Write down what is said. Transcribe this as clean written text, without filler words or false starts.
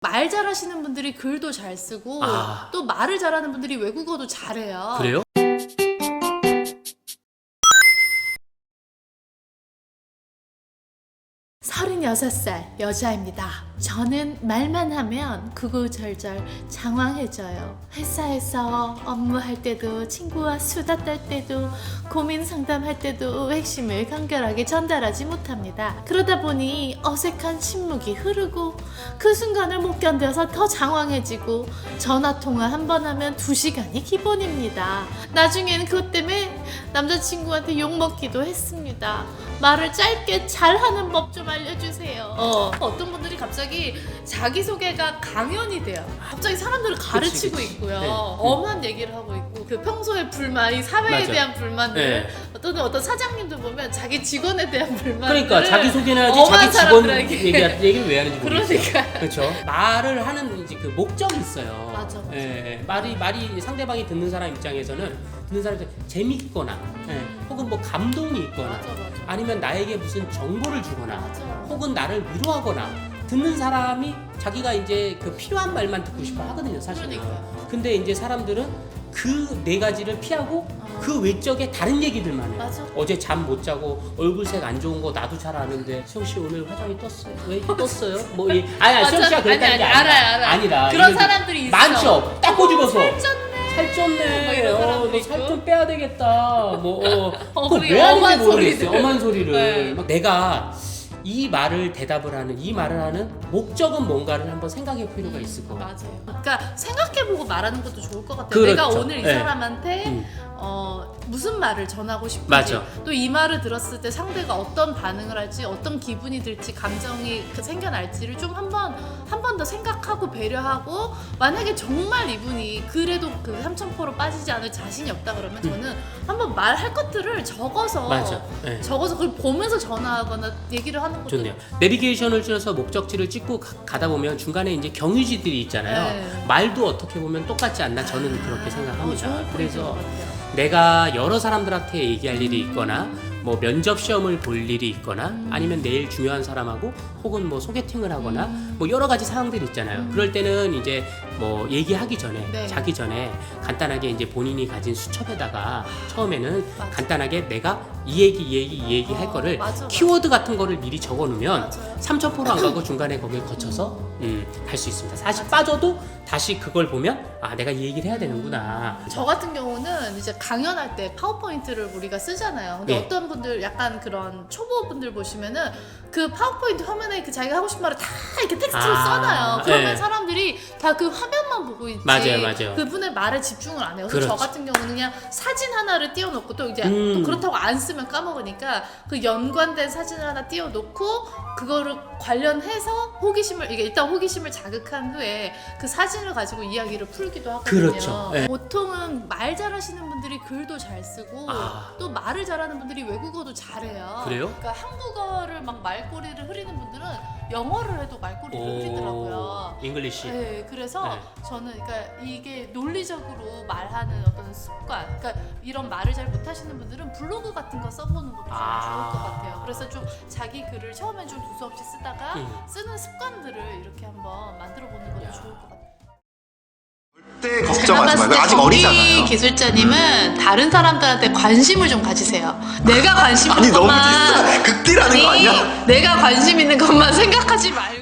말 잘하시는 분들이 글도 잘 쓰고 또 말을 잘하는 분들이 외국어도 잘해요. 그래요? 서른여섯 살 여자입니다. 저는 말만 하면 구구절절 장황해져요. 회사에서 업무할 때도 친구와 수다 떨 때도 고민 상담할 때도 핵심을 간결하게 전달하지 못합니다. 그러다 보니 어색한 침묵이 흐르고 그 순간을 못 견뎌서 더 장황해지고 전화통화 한 번 하면 2시간이 기본입니다. 나중엔 그것 때문에 남자친구한테 욕먹기도 했습니다. 말을 짧게 잘하는 법 좀 알려주세요. 어떤 분들이 갑자기 자기소개가 강연이 돼요. 갑자기 사람들을 가르치고 그치. 있고요. 네. 엄한 얘기를 하고 있고 그 평소에 불만, 이 사회에 맞아. 대한 불만들 네. 어떤 사장님도 보면 자기 직원에 대한 불만들 그러니까 자기소개나 하지 엄한 자기 직원 사람들에게. 얘기를 왜 하는지 모르겠어요. 그러니까. 그렇죠. 말을 하는 이제 그 목적이 있어요. 맞아. 예, 말이 상대방이 듣는 사람 입장에서는 듣는 사람이 재밌거나 혹은 뭐 감동이 있거나 맞아. 아니면 나에게 무슨 정보를 주거나 맞아. 혹은 나를 위로하거나 듣는 사람이 자기가 이제 그 필요한 말만 듣고 싶어 하거든요, 사실은. 그러니까요. 근데 이제 사람들은 그 네 가지를 피하고 그 외적에 다른 얘기들만 해요. 맞아. 어제 잠 못 자고 얼굴색 안 좋은 거 나도 잘 아는데 수영 씨 오늘 화장이 떴어요? 왜 떴어요? 뭐 아니 수영 씨가 그랬다는 게 알아요. 아니라 그런 이런 사람들이 있어. 많죠. 딱 꼬집어서 살쪘네. 뭐 이런 사람도 살 있고. 좀 빼야 되겠다. 그거 그리고 왜 하는지 엄한 모르겠어요. 소리를. 엄한 소리를. 네. 막 내가 이 말을 대답을 하는 이 말을 하는 목적은 뭔가를 한번 생각해 볼 필요가 있을 것 같아요. 맞아요. 그러니까 생각해보고 말하는 것도 좋을 것 같아요. 그렇죠. 내가 오늘 이 네. 사람한테 무슨 말을 전하고 싶은지, 맞아. 또 이 말을 들었을 때 상대가 어떤 반응을 할지, 어떤 기분이 들지, 감정이 생겨날지를 좀 한 번 더 생각하고 배려하고, 만약에 정말 이분이 그래도 그 3000%로 빠지지 않을 자신이 없다 그러면 저는 한번 말할 것들을 적어서 맞아. 네. 적어서 그걸 보면서 전화하거나 얘기를 하는 것도 좋네요. 내비게이션을 찍어서 목적지를 찍고 가다 보면 중간에 이제 경유지들이 있잖아요. 네. 말도 어떻게 보면 똑같지 않나 저는 그렇게 생각합니다. 좋은 포인트인 그래서 것 같아요. 내가 여러 사람들한테 얘기할 일이 있거나 뭐 면접 시험을 볼 일이 있거나 아니면 내일 중요한 사람하고 혹은 뭐 소개팅을 하거나 뭐 여러 가지 상황들이 있잖아요. 그럴 때는 이제 뭐 얘기하기 전에 네. 자기 전에 간단하게 이제 본인이 가진 수첩에다가 처음에는 맞아. 간단하게 내가 이 얘기 할 거를 맞아. 키워드 같은 거를 미리 적어 놓으면 맞아요. 3000% 안 가고 중간에 거길 거쳐서 할 수 있습니다. 사실 빠져도 다시 그걸 보면 내가 이 얘기를 해야 되는구나. 저 같은 경우는 이제 강연할 때 파워포인트를 우리가 쓰잖아요. 근데 예. 어떤 분들 약간 그런 초보분들 보시면은 그 파워포인트 화면에 그 자기가 하고 싶은 말을 다 이렇게 텍스트로 써놔요. 그러면 예. 사람들이 다 그 화면만 보고 있지. 맞아요. 그분의 말에 집중을 안 해요. 그래서 저 그렇죠. 같은 경우는 그냥 사진 하나를 띄워놓고 또 이제 또 그렇다고 안 쓰면 까먹으니까 그 연관된 사진을 하나 띄워놓고 그거를 관련해서 호기심을 이게 일단 호기심을 자극한 후에 그 사진을 가지고 이야기를 풀기도 하거든요. 그렇죠. 예. 보통은 말 잘하시는 분들이 글도 잘 쓰고 아. 또 말을 잘하는 분들이 외국어도 잘해요. 그래요? 그러니까 한국어를 막 말꼬리를 흐리는 분들은 영어를 해도 말꼬리를 흐리더라고요. 잉글리시. 네, 그래서 네. 저는 그러니까 이게 논리적으로 말하는 어떤 습관, 그러니까 이런 말을 잘 못하시는 분들은 블로그 같은 거 써보는 것도 정말 좋을 것 같아요. 그래서 좀 자기 글을 처음엔 좀 두서없이 쓰다가 쓰는 습관들을 이렇게 한번 만들어보는 것도 좋을 것 같아요. 절대 걱정하지 말고 아직 어리잖아요. 기술자님은 다른 사람들한테 관심을 좀 가지세요. 내가 관심 아니 있는 너무 것만 극딜하는 거 아니야? 내가 관심 있는 것만 생각하지 말고.